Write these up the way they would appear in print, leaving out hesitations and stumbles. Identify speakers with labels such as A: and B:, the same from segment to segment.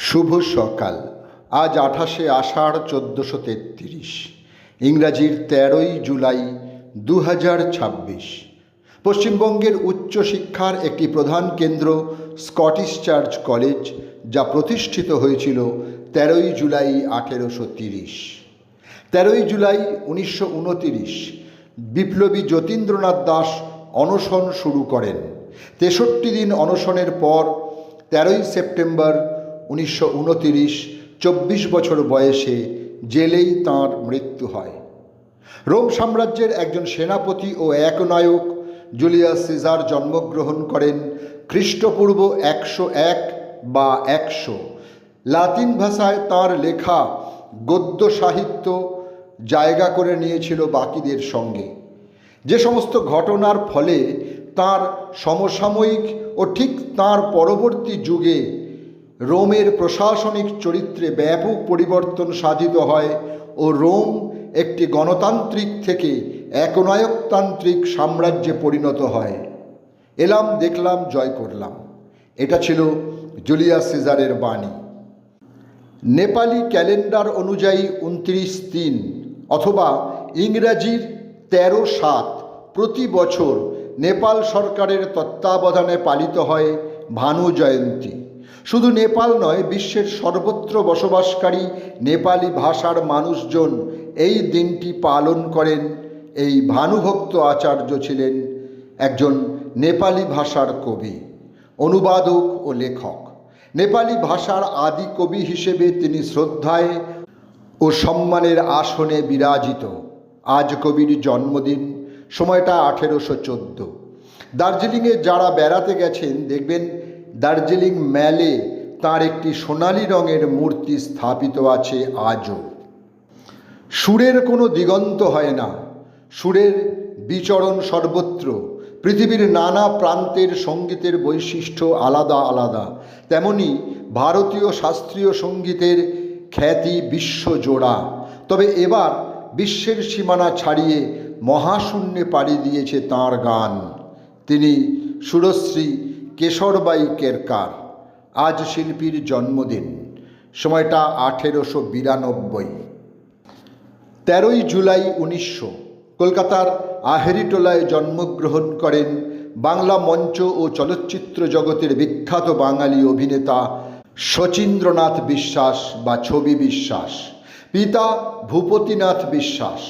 A: শুভ সকাল। আজ 28শে আষাঢ় 1433, ইংরাজির 13ই জুলাই 2026। পশ্চিমবঙ্গের উচ্চশিক্ষার একটি প্রধান কেন্দ্র স্কটিশ চার্চ কলেজ, যা প্রতিষ্ঠিত হয়েছিল 13ই জুলাই 1830। 13ই জুলাই 1929 বিপ্লবী যতীন্দ্রনাথ দাস অনশন শুরু করেন। 63 দিন অনশনের পর 13ই সেপ্টেম্বর 1929 24 বছর বয়সে জেলেই তাঁর মৃত্যু হয়। রোম সাম্রাজ্যের একজন সেনাপতি ও একনায়ক জুলিয়াস সিজার জন্মগ্রহণ করেন খ্রিস্টপূর্ব 101 বা 100। লাতিন ভাষায় তাঁর লেখা গদ্য সাহিত্য জায়গা করে নিয়েছিল বাকিদের সঙ্গে। যে সমস্ত ঘটনার ফলে তাঁর সমসাময়িক ও ঠিক তাঁর পরবর্তী যুগে রোমের প্রশাসনিক চরিত্রে ব্যাপক পরিবর্তন সাধিত হয় ও রোম একটি গণতান্ত্রিক থেকে একনায়কতান্ত্রিক সাম্রাজ্যে পরিণত হয়। এলাম, দেখলাম, জয় করলাম, এটা ছিল জুলিয়াস সিজারের বাণী। নেপালি ক্যালেন্ডার অনুযায়ী 29/3 অথবা ইংরাজির 13/7 প্রতি বছর নেপাল সরকারের তত্ত্বাবধানে পালিত হয় ভানু জয়ন্তী। শুধু নেপাল নয়, বিশ্বের সর্বত্র বসবাসকারী নেপালি ভাষার মানুষজন এই দিনটি পালন করেন। এই ভানুভক্ত আচার্য ছিলেন একজন নেপালি ভাষার কবি, অনুবাদক ও লেখক। নেপালি ভাষার আদি কবি হিসেবে তিনি শ্রদ্ধায় ও সম্মানের আসনে বিরাজিত। আজ কবির জন্মদিন, সময়টা 1814। দার্জিলিংয়ে যারা বেড়াতে গেছেন দেখবেন দার্জিলিং ম্যালে তাঁর একটি সোনালি রঙের মূর্তি স্থাপিত আছে আজও। সুরের কোনো দিগন্ত হয় না, সুরের বিচরণ সর্বত্র। পৃথিবীর নানা প্রান্তের সঙ্গীতের বৈশিষ্ট্য আলাদা আলাদা, তেমনি ভারতীয় শাস্ত্রীয় সঙ্গীতের খ্যাতি বিশ্বজোড়া। তবে এবার বিশ্বের সীমানা ছাড়িয়ে মহাশূন্যে পাড়ি দিয়েছে তাঁর গান। তিনি সুরশ্রী কেশরবাই কেরকার। আজ শিল্পীর জন্মদিন, সময়টা 1892। 13ই জুলাই 1900 কলকাতার আহেরিটোলায় জন্মগ্রহণ করেন বাংলা মঞ্চ ও চলচ্চিত্র জগতের বিখ্যাত বাঙালি অভিনেতা শচীন্দ্রনাথ বিশ্বাস বা ছবি বিশ্বাস। পিতা ভূপতিনাথ বিশ্বাস।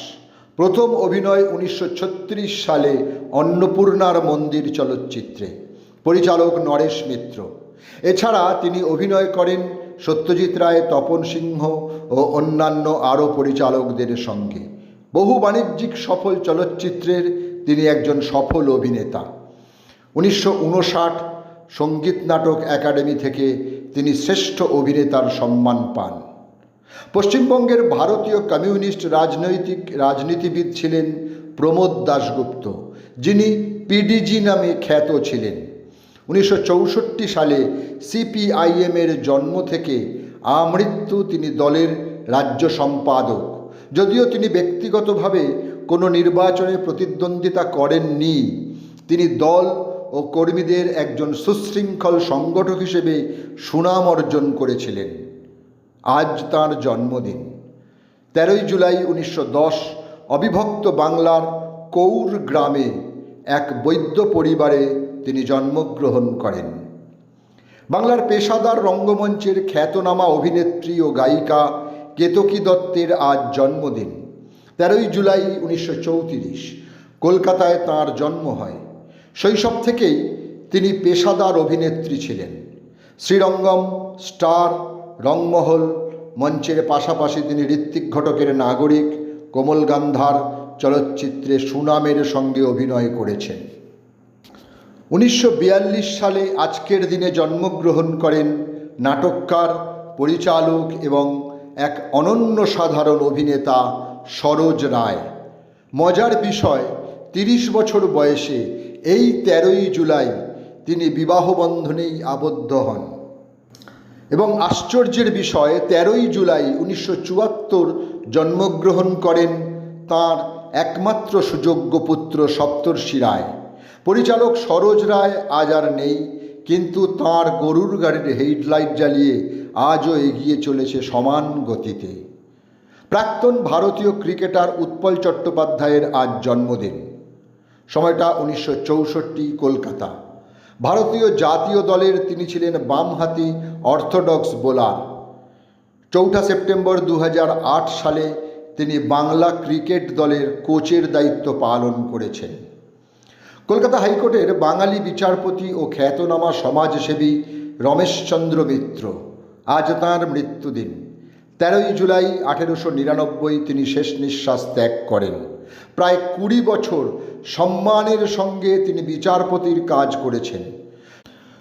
A: প্রথম অভিনয় 1936 সালে অন্নপূর্ণার মন্দির চলচ্চিত্রে। পরিচালক নরেশ মিত্র। এছাড়া তিনি অভিনয় করেন সত্যজিৎ রায়, তপন সিংহ ও অন্যান্য আরও পরিচালকদের সঙ্গে। বহু বাণিজ্যিক সফল চলচ্চিত্রের তিনি একজন সফল অভিনেতা। 1959 সঙ্গীত নাটক একাডেমি থেকে তিনি শ্রেষ্ঠ অভিনেতার সম্মান পান। পশ্চিমবঙ্গের ভারতীয় কমিউনিস্ট রাজনীতিবিদ ছিলেন প্রমোদ দাশগুপ্ত, যিনি পিডিজি নামে খ্যাত ছিলেন। 1964 সালে সিপিআইএমের জন্ম থেকে আমৃত্যু তিনি দলের রাজ্য সম্পাদক। যদিও তিনি ব্যক্তিগতভাবে কোনো নির্বাচনে প্রতিদ্বন্দ্বিতা করেননি, তিনি দল ও কর্মীদের একজন সুশৃঙ্খল সংগঠক হিসেবে সুনাম অর্জন করেছিলেন। আজ তাঁর জন্মদিন। 13ই জুলাই 1910 অবিভক্ত বাংলার কৌর গ্রামে এক বৈদ্য পরিবারে তিনি জন্মগ্রহণ করেন। বাংলার পেশাদার রঙ্গমঞ্চের খ্যাতনামা অভিনেত্রী ও গায়িকা কেতকী দত্তের আজ জন্মদিন। 13ই জুলাই 1934 কলকাতায় তাঁর জন্ম হয়। শৈশব থেকেই তিনি পেশাদার অভিনেত্রী ছিলেন। শ্রীরঙ্গম, স্টার, রংমহল মঞ্চের পাশাপাশি তিনি ঋত্বিক ঘটকের নাগরিক, কোমল গান্ধার চলচ্চিত্রে সুনামের সঙ্গে অভিনয় করেছেন। 1942 সালে আজকের দিনে জন্মগ্রহণ করেন নাটককার, পরিচালক এবং এক অনন্য সাধারণ অভিনেতা সরোজ রায়। মজার বিষয়, 30 বছর বয়সে এই 13ই জুলাই তিনি বিবাহ বন্ধনেই আবদ্ধ হন। এবং আশ্চর্যের বিষয়, 13ই জুলাই 1974 জন্মগ্রহণ করেন তাঁর একমাত্র সুযোগ্য পুত্র সপ্তর্ষি রায়। পরিচালক সরোজ রায় আজ আর নেই, কিন্তু তাঁর গরুর গাড়ির হেডলাইট জ্বালিয়ে আজও এগিয়ে চলেছে সমান গতিতে। প্রাক্তন ভারতীয় ক্রিকেটার উৎপল চট্টোপাধ্যায়ের আজ জন্মদিন। সময়টা 1964, কলকাতা। ভারতীয় জাতীয় দলের তিনি ছিলেন বামহাতি অর্থোডক্স বোলার। 4 সেপ্টেম্বর 2008 সালে তিনি বাংলা ক্রিকেট দলের কোচের দায়িত্ব পালন করেছেন। কলকাতা হাইকোর্টের বাঙালি বিচারপতি ও খ্যাতনামা সমাজসেবী রমেশচন্দ্র মিত্র, আজ তাঁর মৃত্যুদিন। 13 জুলাই 1899 তিনি শেষ নিঃশ্বাস ত্যাগ করেন। প্রায় 20 বছর সম্মানের সঙ্গে তিনি বিচারপতির কাজ করেছেন।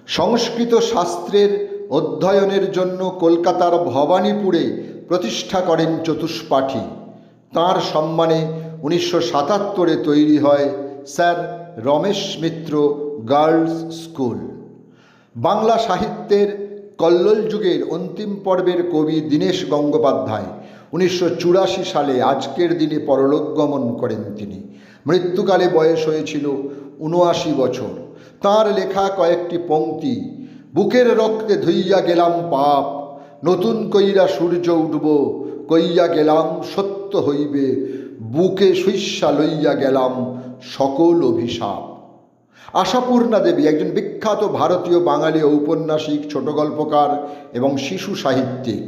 A: সংস্কৃত শাস্ত্রের অধ্যয়নের জন্য কলকাতার ভবানীপুরে প্রতিষ্ঠা করেন চতুষ্পাঠী। তাঁর সম্মানে 1977 তৈরি হয় স্যার রমেশ মিত্র গার্লস স্কুল। বাংলা সাহিত্যের কল্লোল যুগের অন্তিম পর্বের কবি দীনেশ গঙ্গোপাধ্যায় 1984 সালে আজকের দিনে পরলোক গমন করেন। তিনি মৃত্যুকালে বয়স হয়েছিল 79 বছর। তাঁর লেখা কয়েকটি পংক্তি: বুকের রক্তে ধুইয়া গেলাম পাপ, নতুন কইরা সূর্য উঠব, কইয়া গেলাম সত্য হইবে, বুকে শস্যা লইয়া গেলাম সকল অভিশাপ। আশাপূর্ণা দেবী একজন বিখ্যাত ভারতীয় বাঙালি ঔপন্যাসিক, ছোট গল্পকার এবং শিশু সাহিত্যিক।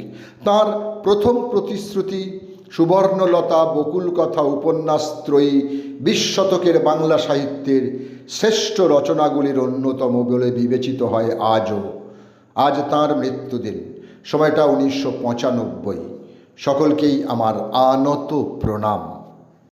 A: তাঁর প্রথম প্রতিশ্রুতি, সুবর্ণলতা, বকুল কথা উপন্যাসত্রয়ী 20 শতকের বাংলা সাহিত্যের শ্রেষ্ঠ রচনাগুলির অন্যতম বলে বিবেচিত হয় আজও। আজ তাঁর মৃত্যুদিন। সময়টা 1995। সকলকেই আমার আনত প্রণাম।